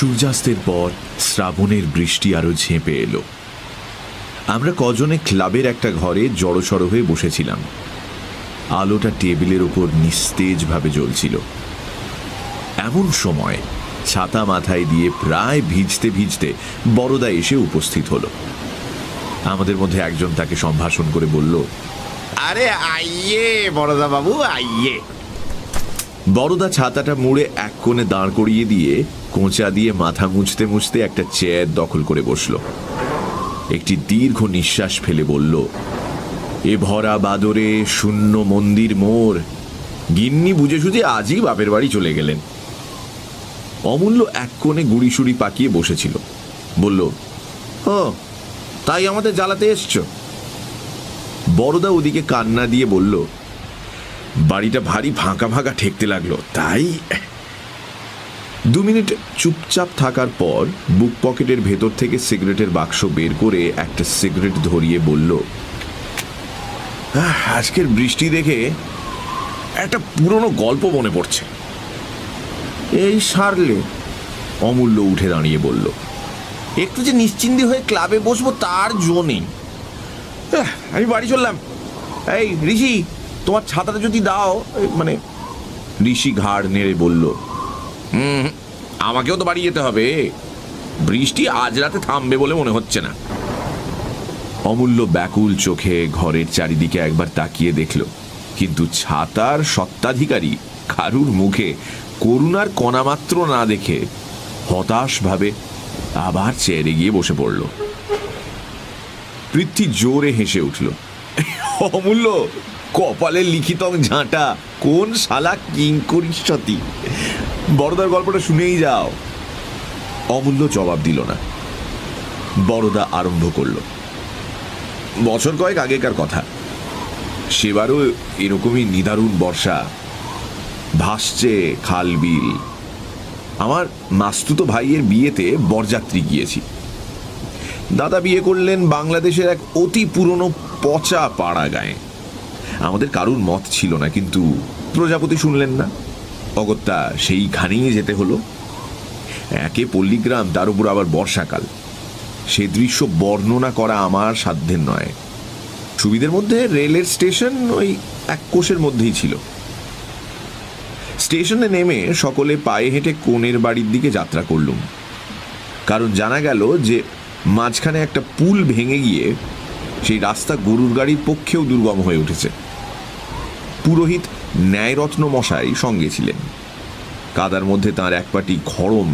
সূর্যাস্তের পর শ্রাবণের বৃষ্টি আরো ঝেঁপে এলো। আমরা কজনে ক্লাবের একটা ঘরে জড়সড় হয়ে বসেছিলাম। আলোটা টেবিলের উপর নিস্তেজভাবে জ্বলছিল। এমন সময় ছাতা মাথায় দিয়ে প্রায় ভিজতে ভিজতে বড়দা এসে উপস্থিত হলো। আমাদের মধ্যে একজন তাকে সম্ভাষণ করে বলল, আরে আইয়ে বড়দা বাবু, আইয়ে। বড়দা ছাতাটা মুড়ে এক কোণে দাঁড় করিয়ে দিয়ে কোঁচা দিয়ে মাথা মুছতে মুছতে একটা চেয়ার দখল করে বসল। একটি দীর্ঘ নিঃশ্বাস ফেলে বলল, এ ভরা বাদরে শূন্য মন্দির মোর, গিন্নি বুঝে সুঝে আজই বাপের বাড়ি চলে গেলেন। অমূল্য এক কোণে গুড়িসুড়ি পাকিয়ে বসেছিল। বলল, ও তাই আমাদের জ্বালাতে এসছো? বড়দা ওদিকে কান্না দিয়ে বলল, বাড়িটা ভারী ফাঁকা ফাঁকা ঠেকতে লাগলো, তাই। 2 মিনিট চুপচাপ থাকার পর বুক পকেটের ভেতর থেকে সিগারেটের বাক্স বের করে একটা সিগারেট ধরিয়ে বলল, আজকের বৃষ্টি দেখে একটা পুরনো গল্প মনে পড়ছে। এই সারলে? অমূল্য উঠে দাঁড়িয়ে বলল, একটু যে নিশ্চিন্তি হয়ে ক্লাবে বসবো তার জো নেই। আমি বাড়ি চললাম। এই ঋষি, তোমার ছাতাটা যদি দাও। মানে ঋষি ঘাড় নেড়ে বলল, আমাকেও তো বাড়ি যেতে হবে, বৃষ্টি আজ রাতে থামবে বলে মনে হচ্ছে না। অমূল্য ব্যাকুল চোখে ঘরের চারিদিকে একবার তাকিয়ে দেখল, কিন্তু ছাতার সত্ত্বাধিকারী কারুর মুখে করুণার কণামাত্র না দেখে হতাশভাবে আবার চেয়ারে গিয়ে বসে পড়ল। পৃথ্বী জোরে হেসে উঠল, অমূল্য কপালের লিখিত ঝাঁটা, কোন শালা কিংকরিষ্যতি, বড়দার গল্পটা শুনেই যাও। অমূল্য জবাব দিল না। বড়দা আরম্ভ করল, বছর কয়েক আগেকার কথা, সেবারও এরকমই নিদারুণ বর্ষা, ভাসছে খাল বিল। আমার মাস্তুতো ভাইয়ের বিয়েতে বরযাত্রী গিয়েছি। দাদা বিয়ে করলেন বাংলাদেশের এক অতি পুরনো পচা পাড়া গায়ে। আমাদের কারুর মত ছিল না, কিন্তু প্রজাপতি শুনলেন না, অগত্যা সেইখানেই যেতে হলো। একে পল্লীগ্রাম, তার উপর আবার বর্ষাকাল। সে দৃশ্য বর্ণনা করা আমার সাধ্যের নয়। সুবিধের মধ্যে রেলের স্টেশন ওই এক কোষের মধ্যেই ছিল। স্টেশনে নেমে সকলে পায়ে হেঁটে কোণের বাড়ির দিকে যাত্রা করলুম, কারণ জানা গেল যে মাঝখানে একটা পুল ভেঙে গিয়ে সেই রাস্তা গরুর গাড়ির পক্ষেও দুর্গম হয়ে উঠেছে। পুরোহিত ন্যায়রত্ন মশাই সঙ্গে ছিলেন। কাদার মধ্যে তাঁর এক পাটি খড়ম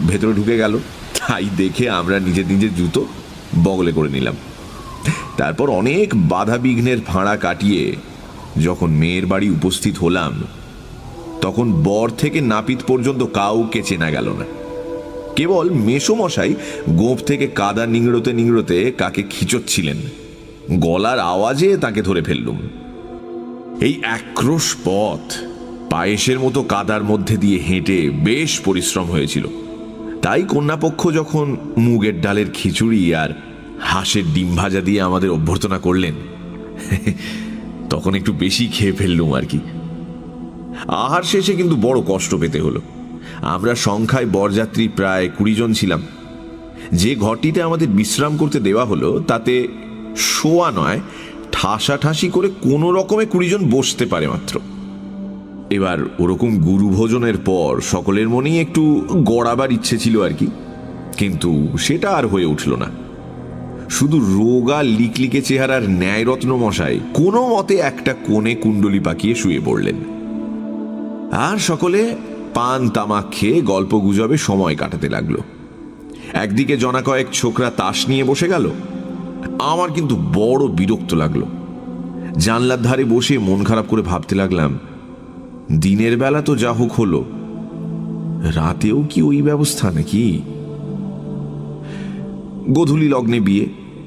ভেতরে ঢুকে গেল, তাই দেখে আমরা নিজের নিজের জুতো বগলে করে নিলাম। তারপর অনেক বাধা বিঘ্নের ফাঁড়া কাটিয়ে যখন মেয়ের বাড়ি উপস্থিত হলাম, তখন বর থেকে নাপিত পর্যন্ত কাউকে চেনা গেল না। কেবল মেসোমশাই গোঁফ থেকে কাদা নিংড়োতে নিংড়োতে কাকে খিচোচ্ছিলেন। গলার আওয়াজে তাকে ধরে ফেললুম। এই একরোশ পথ পায়েসের মতো কাদার মধ্যে দিয়ে হেঁটে বেশ পরিশ্রম হয়েছিল। তাই কন্যাপক্ষ যখন মুগের ডালের খিচুড়ি আর হাঁসের ডিম ভাজা দিয়ে আমাদের অভ্যর্থনা করলেন, তখন একটু বেশি খেয়ে ফেললুম আর কি। আহার শেষে কিন্তু বড় কষ্ট পেতে হলো। আমরা সংখ্যায় বরযাত্রী প্রায় 20 জন ছিলাম। যে ঘরটিতে আমাদের বিশ্রাম করতে দেওয়া হলো তাতে শোয়া নয়, ঠাসাঠাসি করে কোনো রকমে 20 জন বসতে পারে মাত্র। এবার ওরকম গুরু ভোজনের পর সকলের মনেই একটু গড়াবার ইচ্ছে ছিল আর কি, কিন্তু সেটা আর হয়ে উঠল না। শুধু রোগা লিকলিকে চেহারার ন্যায়রত্ন মশাই কোনো মতে একটা কোণে কুণ্ডলি পাকিয়ে শুয়ে পড়লেন। আর সকলে পান তামাক খেয়ে গল্প গুজবে সময় কাটাতে লাগলো। একদিকে জনা কয়েক ছোকরা তাস নিয়ে বসে গেল। আমার কিন্তু বড় বিরক্ত লাগলো। জানলার ধারে বসে মন খারাপ করে ভাবতে লাগলাম, দিনের বেলা তো যা হোক হলো, রাতেও কি ওই ব্যবস্থা নাকি? গোধূলি লগ্নে বিয়ে,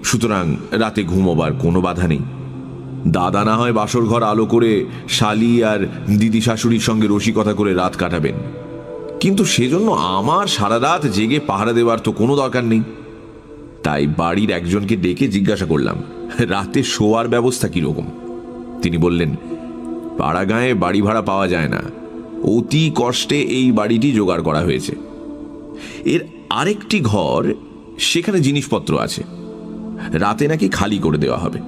সুতরাং রাতে ঘুমোবার কোনো বাধা নেই। দাদা না হয় বাসর ঘর আলো করে শালি আর দিদি শাশুড়ির সঙ্গে রসিকতা করে রাত কাটাবেন, কিন্তু সেজন্য আমার সারা রাত জেগে পাহারা দেওয়ার তো কোনো দরকার নেই। তাই বাড়ির একজনকে ডেকে জিজ্ঞাসা করলাম, রাতে শোয়ার ব্যবস্থা কিরকম? তিনি বললেন, পাড়া গাঁয়ে বাড়ি ভাড়া পাওয়া যায় না, অতি কষ্টে এই বাড়িটি জোগাড় করা হয়েছে। এর আরেকটি ঘর, সেখানে জিনিসপত্র আছে, রাতে নাকি খালি করে দেওয়া হবে।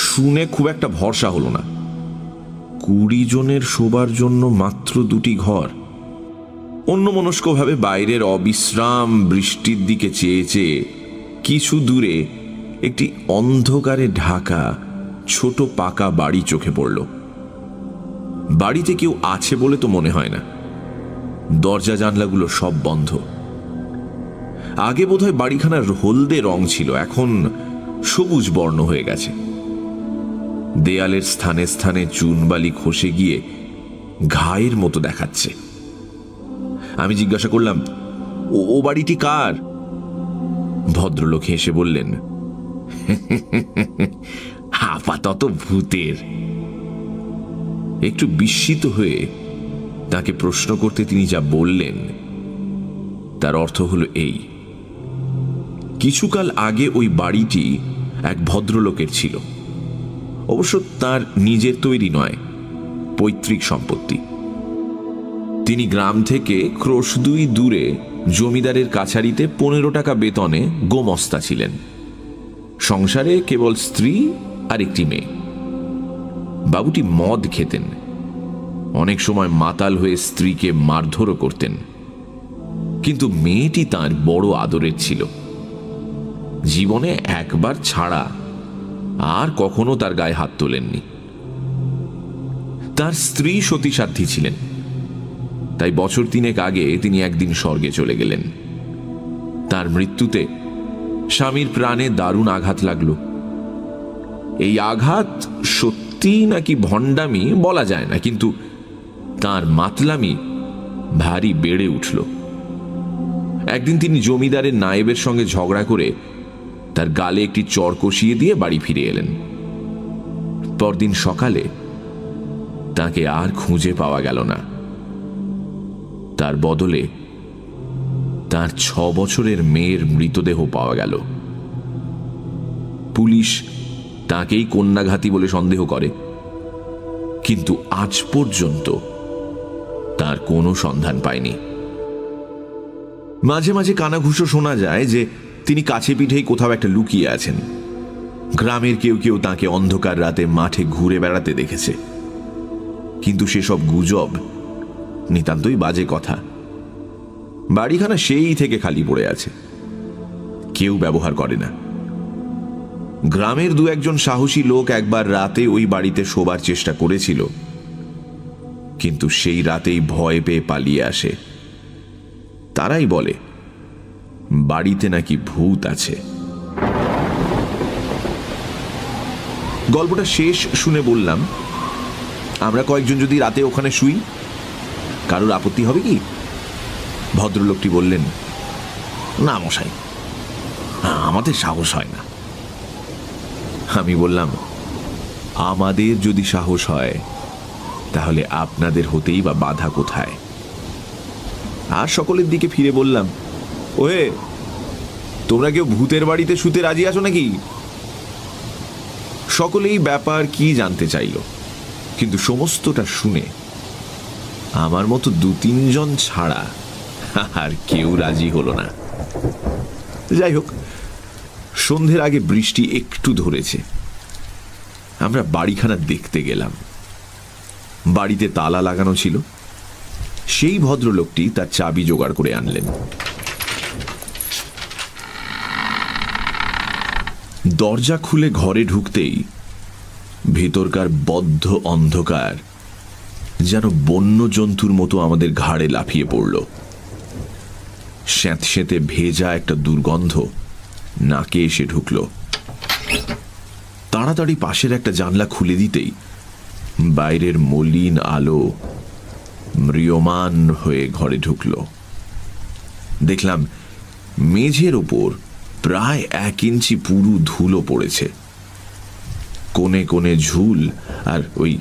শুনে খুব একটা ভরসা হলো না। 20 জনের শোবার জন্য মাত্র 2টি ঘর। অন্যমনস্কভাবে বাইরের অবিশ্রাম বৃষ্টির দিকে চেয়ে চেয়ে কিছু দূরে একটি অন্ধকারে ঢাকা ছোট পাকা বাড়ি চোখে পড়ল। বাড়িতে কেউ আছে বলে তো মনে হয় না। দরজা জানলাগুলো সব বন্ধ। আগে বোধহয় বাড়িখানার হলদে রং ছিল, এখন সবুজ বর্ণ হয়ে গেছে। দেয়ালের স্থানে স্থানে চুনবালি খসে গিয়ে ঘায়ের মতো দেখাচ্ছে। আমি জিজ্ঞাসা করলাম, ও বাড়িটি কার? ভদ্রলোক হেসে বললেন, আপাতত ভূতের। একটু বিস্মিত হয়ে তাকে প্রশ্ন করতে তিনি যা বললেন তার অর্থ হলো এই: কিছুকাল আগে ওই বাড়িটি এক ভদ্রলোকের ছিল। অবশ্য তার নিজের তৈরি নয়, পৈতৃক সম্পত্তি। তিনি গ্রাম থেকে ক্রোশ 2 দূরে জমিদারের কাছারিতে 15 টাকা বেতনে গোমস্তা ছিলেন। সংসারে কেবল স্ত্রী আর একটি মেয়ে। বাবুটি মদ খেতেন, অনেক সময় মাতাল হয়ে স্ত্রীকে মারধরও করতেন। কিন্তু মেয়েটি তার বড় আদরের ছিল। জীবনে একবার ছাড়া আর কখনো তার গায়ে হাত তোলেননি। তার স্ত্রী সতীসাধ্যী ছিলেন, তাই বছর 3 আগে তিনি একদিন স্বর্গে চলে গেলেন। তার মৃত্যুতে স্বামীর প্রাণে দারুণ আঘাত লাগল। এই আঘাত সত্যি নাকি ভণ্ডামি বলা যায় না, কিন্তু তার মাতলামি ভারী বেড়ে উঠল। একদিন তিনি জমিদারের নায়েবের সঙ্গে ঝগড়া করে তার গালে একটি চড় কষিয়ে দিয়ে বাড়ি ফিরে এলেন। পরদিন সকালে তাকে আর খুঁজে পাওয়া গেল না। তার বদলে তার 6 বছরের মেয়ের মৃতদেহ পাওয়া গেল। পুলিশ তাকেই কন্যাঘাতী বলে সন্দেহ করে, কিন্তু আজ পর্যন্ত তার কোনো সন্ধান পায়নি। মাঝে মাঝে কানাঘুষো শোনা যায় যে তিনি কাছে পিঠেই কোথাও একটা লুকিয়ে আছেন। গ্রামের কেউ কেউ তাকে অন্ধকার রাতে মাঠে ঘুরে বেড়াতে দেখেছে, কিন্তু সেসব গুজব, নিতান্তই বাজে কথা। বাড়িখানা সেই থেকে খালি পড়ে আছে, কেউ ব্যবহার করে না। গ্রামের 2-1 সাহসী লোক একবার রাতে ওই বাড়িতে শোবার চেষ্টা করেছিল, কিন্তু সেই রাতেই ভয় পেয়ে পালিয়ে আসে। তারাই বলে বাড়িতে নাকি ভূত আছে। গল্পটা শেষ শুনে বললাম, আমরা কয়েকজন যদি রাতে ওখানে শুই, কারোর আপত্তি হবে কি? ভদ্রলোকটি বললেন, না মশাই, আমাদের সাহস হয় না। আমি বললাম, আমাদের যদি সাহস হয় তাহলে আপনাদের হতেই বা বাধা কোথায়? আর সকলের দিকে ফিরে বললাম, ওহে, তোমরা কেউ ভূতের বাড়িতে শুতে রাজি আছো নাকি? সকলেই ব্যাপার কি জানতে চাইল, কিন্তু সমস্তটা শুনে আমার মতো 2-3 জন ছাড়া আর কেউ রাজি হলো না। যাই হোক, সন্ধ্যের আগে বৃষ্টি একটু ধরেছে। আমরা বাড়িখানা দেখতে গেলাম। বাড়িতে তালা লাগানো ছিল। সেই ভদ্রলোকটি তার চাবি জোগাড় করে আনলেন। দরজা খুলে ঘরে ঢুকতেই ভেতরকার বদ্ধ অন্ধকার যেন বন্য জন্তুর মতো আমাদের ঘাড়ে লাফিয়ে পড়ল। স্যাঁতস্যাঁতে ভেজা একটা দুর্গন্ধ নাকে এসে ঢুকল। তাড়াতাড়ি পাশের একটা জানলা খুলে দিতেই বাইরের মলিন আলো ম্রিয়মান হয়ে ঘরে ঢুকল। দেখলাম মেঝের ওপর প্রায় 1 ইঞ্চি পুরু ধুলো পড়েছে। কোণে কোণে ঝুল আর ওই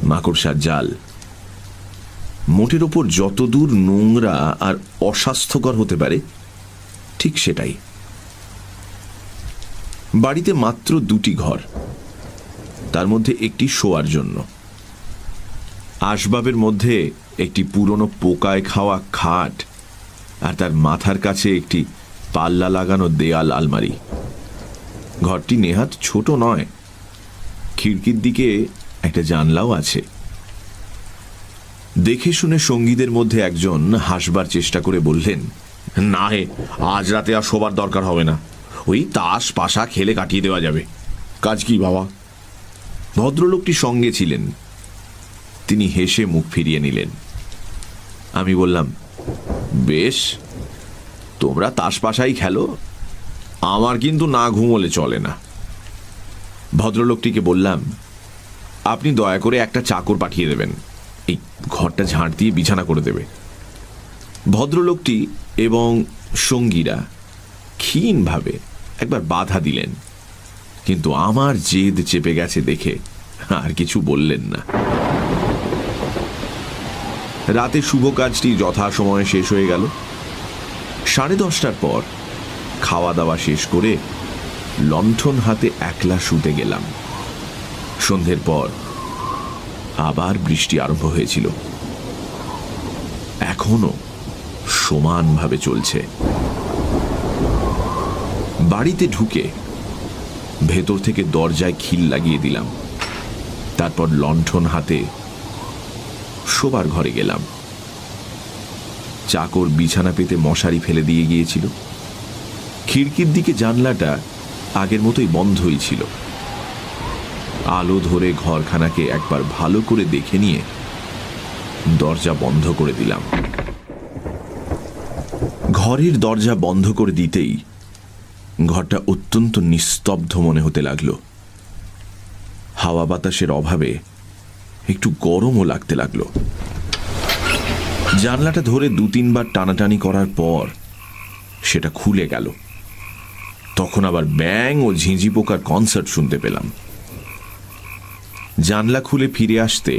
মাকড়সার জাল। মোটের ওপর যতদূর নোংরা আর অস্বাস্থ্যকর হতে পারে ঠিক সেটাই। বাড়িতে মাত্র 2টি ঘর, তার মধ্যে একটি শোয়ার জন্য। আসবাবের মধ্যে একটি পুরনো পোকায় খাওয়া খাট আর তার মাথার কাছে একটি পাল্লা লাগানো দেয়াল আলমারি। ঘরটি নেহাত ছোট নয়, খিড়কির দিকে একটা জানলাও আছে। দেখে শুনে সঙ্গীদের মধ্যে একজন হাসবার চেষ্টা করে বললেন, না হে, আজ রাতে আর শোবার দরকার হবে না, ওই তাস পাশা খেলে কাটিয়ে দেওয়া যাবে। কাজ কি বাবা? ভদ্রলোকটি সঙ্গে ছিলেন, তিনি হেসে মুখ ফিরিয়ে নিলেন। আমি বললাম, বেশ, তোমরা তাস পাশাই খেলো, আমার কিন্তু না ঘুমোলে চলে না। ভদ্রলোকটিকে বললাম, আপনি দয়া করে একটা চাকর পাঠিয়ে দেবেন, এই ঘরটা ঝাঁট দিয়ে বিছানা করে দেবে। ভদ্রলোকটি এবং সঙ্গীরা ক্ষীণভাবে একবার বাধা দিলেন, কিন্তু আমার জেদ চেপে গেছে দেখে আর কিছু বললেন না। রাতে শুভ কাজটি যথাসময়ে শেষ হয়ে গেল। 10:30টার পর খাওয়া দাওয়া শেষ করে লণ্ঠন হাতে একলা শুতে গেলাম। সন্ধ্যের পর আবার বৃষ্টি আরম্ভ হয়েছিল, এখনো সমানভাবে চলছে। বাড়িতে ঢুকে ভেতর থেকে দরজায় খিল লাগিয়ে দিলাম, তারপর লণ্ঠন হাতে শোবার ঘরে গেলাম। চাকর বিছানা পেতে মশারি ফেলে দিয়ে গিয়েছিল। খিড়কির দিকে জানলাটা আগের মতোই বন্ধই ছিল। আলো ধরে ঘরখানাকে একবার ভালো করে দেখে নিয়ে দরজা বন্ধ করে দিলাম। ঘরের দরজা বন্ধ করে দিতেই ঘরটা অত্যন্ত নিস্তব্ধ মনে হতে লাগলো। হাওয়া বাতাসের অভাবে একটু গরমও লাগতে লাগলো। জানলাটা ধরে 2-3 বার টানাটানি করার পর সেটা খুলে গেল। তখন আবার ব্যাঙ ও ঝিঁঝি পোকার কনসার্ট শুনতে পেলাম। জানলা খুলে ফিরে আসতে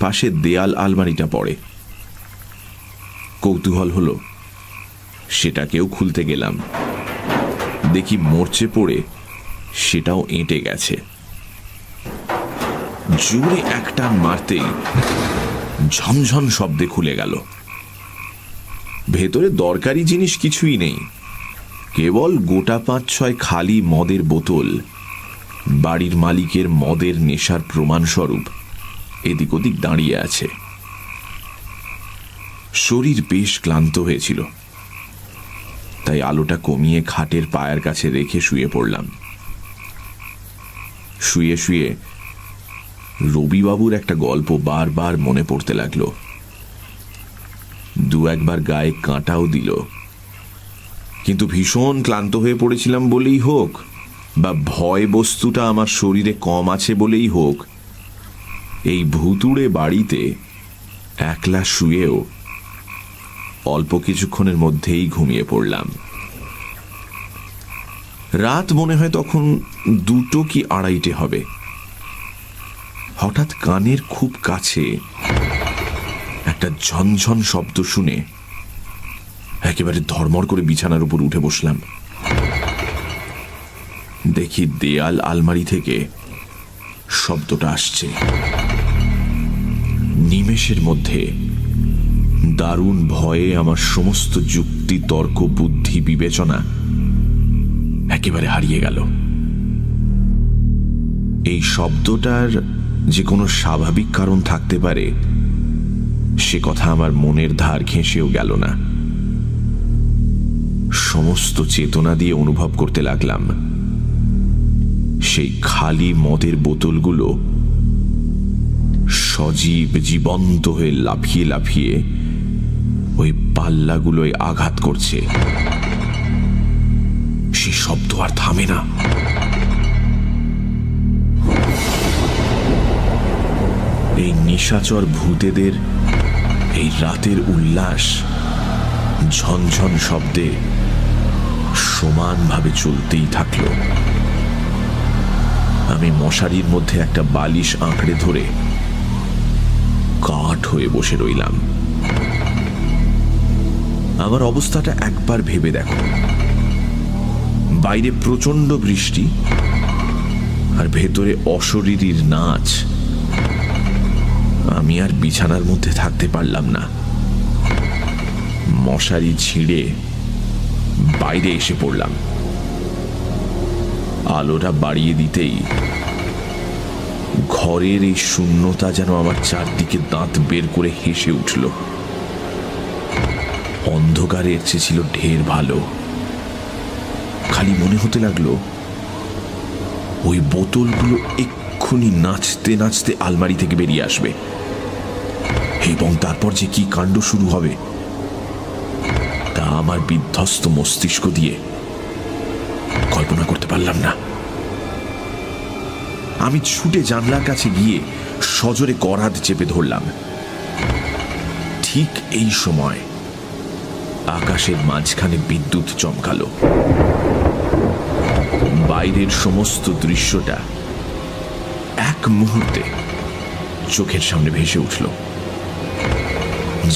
পাশে দেয়াল আলমারিটা পড়ে। কৌতূহল হলো, সেটাকেও খুলতে গেলাম, দেখি মরচে পড়ে সেটাও এঁটে গেছে। জোরে এক টান মারতেই ঝনঝন শব্দে খুলে গেল। ভেতরে দরকারি জিনিস কিছুই নেই, কেবল গোটা 5-6 খালি মদের বোতল বাড়ির মালিকের মদের নেশার প্রমাণস্বরূপ এদিক ওদিক দাঁড়িয়ে আছে। শরীর বেশ ক্লান্ত হয়েছিল, তাই আলোটা কমিয়ে খাটের পায়ের কাছে রেখে শুয়ে পড়লাম। শুয়ে শুয়ে রবিবাবুর একটা গল্প বারবার মনে পড়তে লাগলো। 2-1 বার গায়ে কাঁটাও দিল, কিন্তু ভীষণ ক্লান্ত হয়ে পড়েছিলাম বলেই হোক, বা ভয় বস্তুটা আমার শরীরে কম আছে বলেই হোক, এই ভুতুড়ে বাড়িতে একলা শুয়েও অল্প কিছুক্ষণের মধ্যেই ঘুমিয়ে পড়লাম। রাত মনে হয় তখন 2 কি 2:30 হবে। হঠাৎ কানের খুব কাছে একটা ঝনঝন শব্দ শুনে একেবারে ধর্মর করে বিছানার উপর উঠে বসলাম। দেখি দেয়াল আলমারি থেকে শব্দটা আসছে। নিমেষের মধ্যে দারুণ ভয়ে আমার সমস্ত যুক্তি, তর্ক, বুদ্ধি, বিবেচনা একেবারে হারিয়ে গেল। এই শব্দটার যে কোনো স্বাভাবিক কারণ থাকতে পারে সে কথা আমার মনের ধার ঘেঁষেও গেল না। সমস্ত চেতনা দিয়ে অনুভব করতে লাগলাম সেই খালি মদের বোতলগুলো সজীব জীবন্ত হয়ে লাফিয়ে লাফিয়ে ওই পাল্লাগুলোয় আঘাত করছে। সে শব্দ আর থামে না। এই নিশাচর ভূতেদের এই রাতের উল্লাস ঝনঝন শব্দে সমানভাবে চলতেই থাকল। আমি মশারির মধ্যে একটা বালিশ আঁকড়ে ধরে কাঠ হয়ে বসে রইলাম। আমার অবস্থাটা একবার ভেবে দেখো, বাইরে প্রচন্ড বৃষ্টি আর ভেতরে অশরীরীর নাচ। আমি আর বিছানার মধ্যে থাকতে পারলাম না। মশারি ছিঁড়ে বাইরে এসে পড়লাম। আলোটা বাড়িয়ে দিতেই ঘরের এই শূন্যতা যেন আমার চারদিকে দাঁত বের করে হেসে উঠল। অন্ধকারের চেয়ে ছিল ঢের ভালো। খালি মনে হতে লাগলো ওই বোতলগুলো এক্ষুনি নাচতে নাচতে আলমারি থেকে বেরিয়ে আসবে, এবং তারপর যে কি কাণ্ড শুরু হবে তা আমার বিধ্বস্ত মস্তিষ্ক দিয়ে কল্পনা করতে পারলাম না। আমি ছুটে জানলার কাছে গিয়ে সজোরে করাত চেপে ধরলাম। ঠিক এই সময় আকাশের মাঝখানে বিদ্যুৎ চমকালো। বাইরের সমস্ত দৃশ্যটা এক মুহূর্তে চোখের সামনে ভেসে উঠল।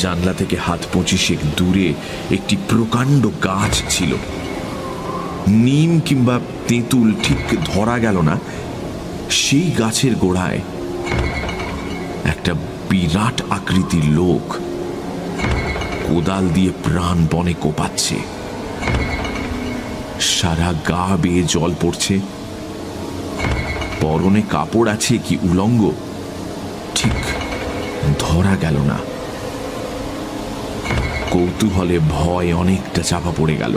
জানলা থেকে হাত 25 দূরে একটি প্রকাণ্ড গাছ ছিল। নিম কিংবা তেঁতুল ঠিক ধরা গেল না, সেই গাছের গোড়ায় একটা বিরাট আকৃতির লোক কোদাল দিয়ে প্রাণপণে কোপাচ্ছে। সারা গা বেয়ে জল পড়ছে। পরনে কাপড় আছে কি উলঙ্গ ঠিক ধরা গেল না। কৌতূহলে ভয় অনেকটা চাপা পড়ে গেল।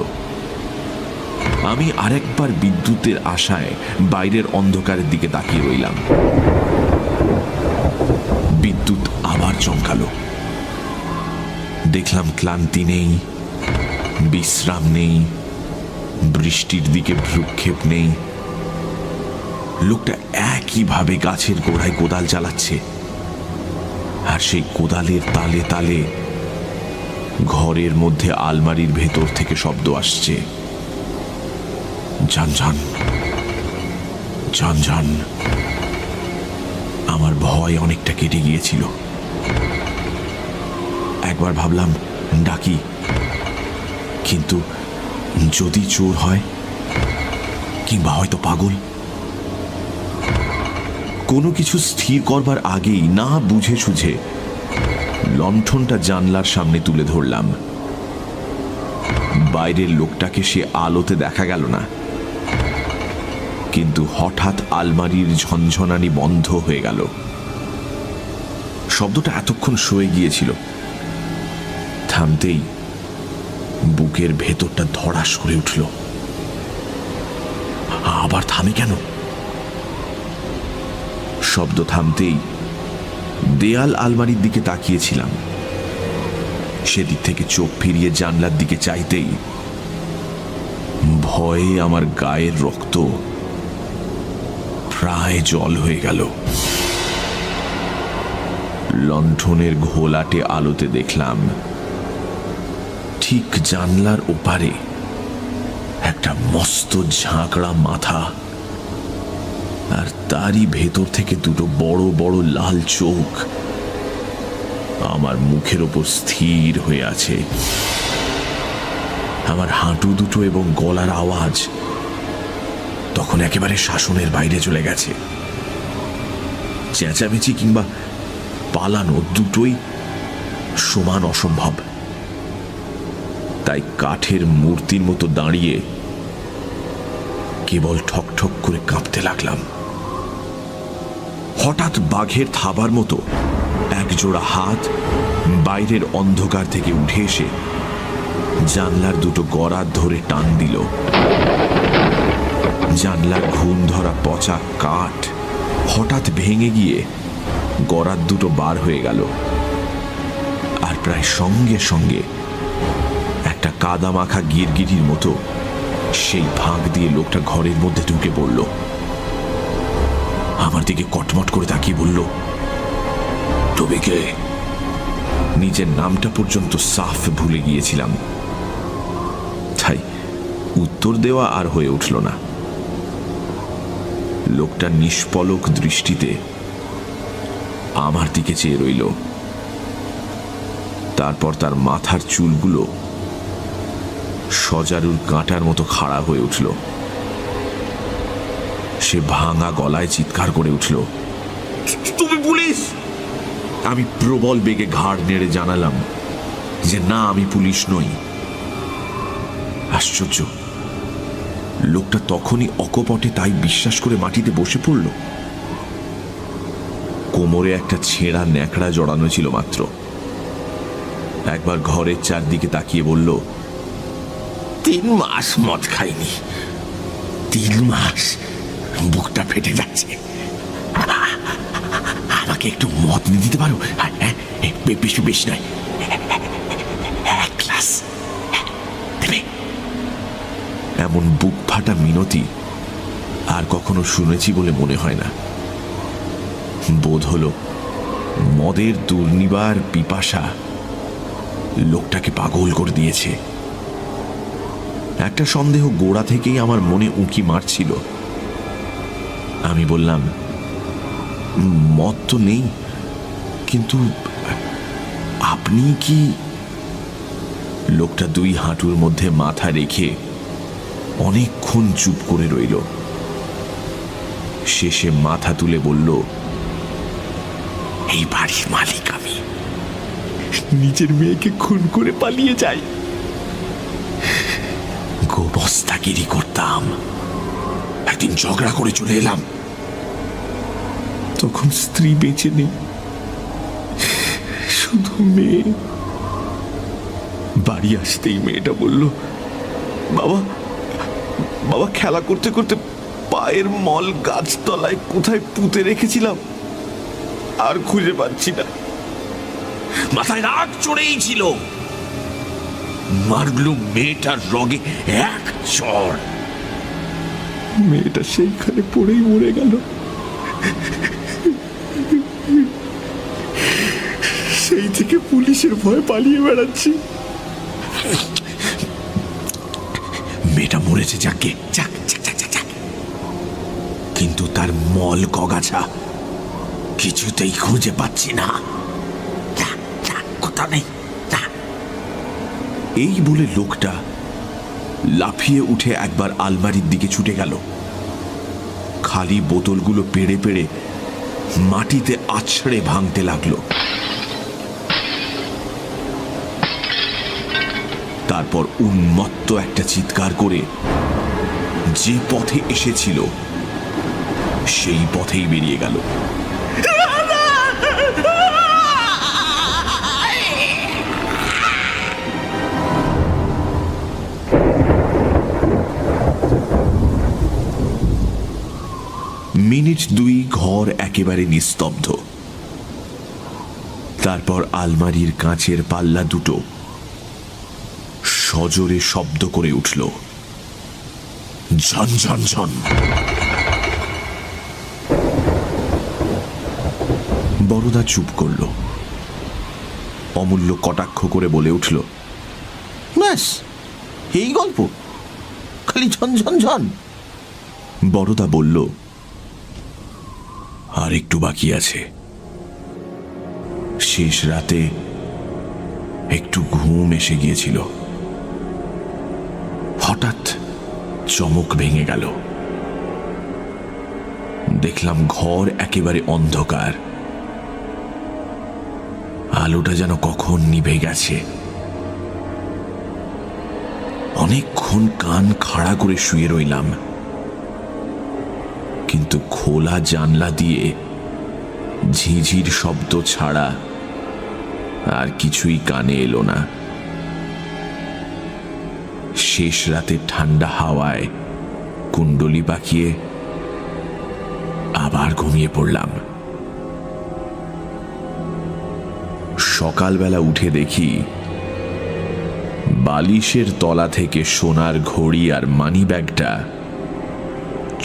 আমি আরেকবার বিদ্যুতের আশায় বাইরের অন্ধকারের দিকে তাকিয়ে রইলাম। বিদ্যুৎ আবার চমকালো। দেখলাম ক্লান্তি নেই, বিশ্রাম নেই, বৃষ্টির দিকে ভ্রুক্ষেপ নেই। লোকটা একইভাবে গাছের গোড়ায় কোদাল চালাচ্ছে, আর সেই কোদালের তালে তালে ঘরের মধ্যে আলমারির ভেতর থেকে শব্দ আসছে, ঝানঝান ঝানঝান। আমার ভয় অনেকটা কেটে গিয়েছিল। একবার ভাবলাম ডাকি, কিন্তু যদি চোর হয় কিংবা হয়তো পাগল। কোনো কিছু স্থির করবার আগেই না বুঝে সুঝে লণ্ঠনটা জানলার সামনে তুলে ধরলাম। বাইরের লোকটাকে সে আলোতে দেখা গেল না, কিন্তু হঠাৎ আলমারির ঝনঝনানি বন্ধ হয়ে গেল। শব্দটা এতক্ষণ সয়ে গিয়েছিল, থামতেই বুকের ভেতরটা ধড়াস করে উঠল। আবার থামে কেন? শব্দ থামতেই দেয়াল আলমারির দিকে তাকিয়েছিলাম। সেদিক থেকে চোখ ফিরিয়ে জানলার দিকে চাইতেই ভয়ে আমার গায়ের রক্ত প্রায় জল হয়ে গেল। লণ্ঠনের ঘোলাটে আলোতে দেখলাম ঠিক জানলার ওপারে একটা মস্ত ঝাঁকড়া মাথা, আর তারই ভেতর থেকে দুটো বড় বড় লাল চোখ আমার মুখের ওপর স্থির হয়ে আছে। আমার হাঁটু দুটো এবং গলার আওয়াজ তখন একেবারে শাসনের বাইরে চলে গেছে। চেঁচামেচি কিংবা পালানো দুটোই সমান অসম্ভব। তাই কাঠের মূর্তির মতো দাঁড়িয়ে কেবল ঠকঠক করে কাঁপতে লাগলাম। হঠাৎ বাঘের থাবার মতো একজোড়া হাত বাইরের অন্ধকার থেকে উঠে এসে জানলার দুটো গড়াত ধরে টান দিল। জানলার ঘুম ধরা পচা কাঠ হঠাৎ ভেঙে গিয়ে গড়াত দুটো বার হয়ে গেল, আর প্রায় সঙ্গে সঙ্গে একটা কাদা মাখা গিরগিটির মতো সেই ফাঁক দিয়ে লোকটা ঘরের মধ্যে ঢুকে পড়ল। আমার দিকে কটমট করে তাকিয়ে বলল, তুমি কে? নিজের নামটা পর্যন্ত সাফ ভুলে গিয়েছিলাম, তাই উত্তর দেওয়া আর হয়ে উঠল না। লোকটা নিষ্পলক দৃষ্টিতে আমার দিকে চেয়ে রইল। তারপর তার মাথার চুলগুলো সজারুর কাঁটার মতো খাড়া হয়ে উঠল। সে ভাঙা গলায় চিৎকার করে উঠল, তুমি পুলিশ! আমি প্রবল বেগে ঘাড় নেড়ে জানালাম, যে না, আমি পুলিশ নই। আশ্চর্য, লোকটা তখনই অকপটে তাই বিশ্বাস করে মাটিতে বসে পড়ল। কোমরে একটা ছেঁড়া ন্যাকড়া জড়ানো ছিল মাত্র। একবার ঘরের চারদিকে তাকিয়ে বলল, 3 মাস মদ খাইনি, 3 মাস বুকটা ফেটে যাচ্ছে। আমাকে একটু মদ নিয়ে দিতে পারো? বেশি বেশি নয়, 1 গ্লাস দেবে? এমন বুক ফাটা মিনতি আর কখনো শুনেছি বলে মনে হয় না। বোধ হলো মদের দুর্নিবার পিপাসা লোকটাকে পাগল করে দিয়েছে। একটা সন্দেহ গোড়া থেকেই আমার মনে উঁকি মারছিল। আমি বললাম, মদ তো নেই, কিন্তু আপনি কি? লোকটা 2 হাঁটুর মধ্যে মাথা রেখে অনেকক্ষণ চুপ করে রইল। শেষে মাথা তুলে বলল, এই বাড়ির মালিক আমি। নিজের মেয়েকে খুন করে পালিয়ে যাই। গোবস্তাগিরি করতাম, একদিন ঝগড়া করে চলে এলাম। তখন স্ত্রী বেঁচে নেই, শুধু মেয়ে। বাড়ি আসতেই মেয়েটা বলল, বাবা বাবা, খেলা করতে করতে পায়ের মল গাছতলায় কোথায় পুঁতে রেখেছিলাম, আর খুঁজে পাচ্ছি না। মাথায় রাগ চড়েই ছিল, মারলু মেয়েটার রগে 1 চড়। মেয়েটা সেইখানে পড়েই মরে গেল। সেই থেকে পুলিশের ভয়ে পালিয়ে বেড়াচ্ছি। মেয়েটা মরেছে, যাকে যাক যাক যাক যাক যাক। কিন্তু তার মল কগাছা কিছুতেই খুঁজে পাচ্ছি না। কথা নেই। এই বলে লোকটা লাফিয়ে উঠে একবার আলমারির দিকে ছুটে গেল। খালি বোতলগুলো পেড়ে পেড়ে মাটিতে আছড়ে ভাঙতে লাগলো। তারপর উন্মত্ত একটা চিৎকার করে যে পথে এসেছিল সেই পথেই বেরিয়ে গেল। মিনিট 2 ঘর একেবারে নিস্তব্ধ। তারপর আলমারির কাঁচের পাল্লা দুটো সজোরে শব্দ করে উঠল, ঝন ঝন ঝন। বড়দা চুপ করল। অমূল্য কটাক্ষ করে বলে উঠল, ব্যাস এই গল্প, খালি ঝন ঝন ঝন। বড়দা বলল, আর একটু বাকি আছে। শেষ রাতে একটু ঘুম এসে গিয়েছিল। হঠাৎ চমক ভেঙে গেল। দেখলাম ঘর একেবারে অন্ধকার। আলোটা যেন কখন নিভে গেছে। অনেকক্ষণ কান খাড়া করে শুয়ে রইলাম, কিন্তু খোলা জানলা দিয়ে ঝিঝির শব্দ ছাড়া আর কিছুই কানে এলো না। শেষ রাতে ঠান্ডা হাওয়ায় কুণ্ডলি পাকিয়ে আবার ঘুমিয়ে পড়লাম। সকালবেলা উঠে দেখি বালিশের তলা থেকে সোনার ঘড়ি আর মানি ব্যাগটা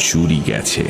চুরি গেছে।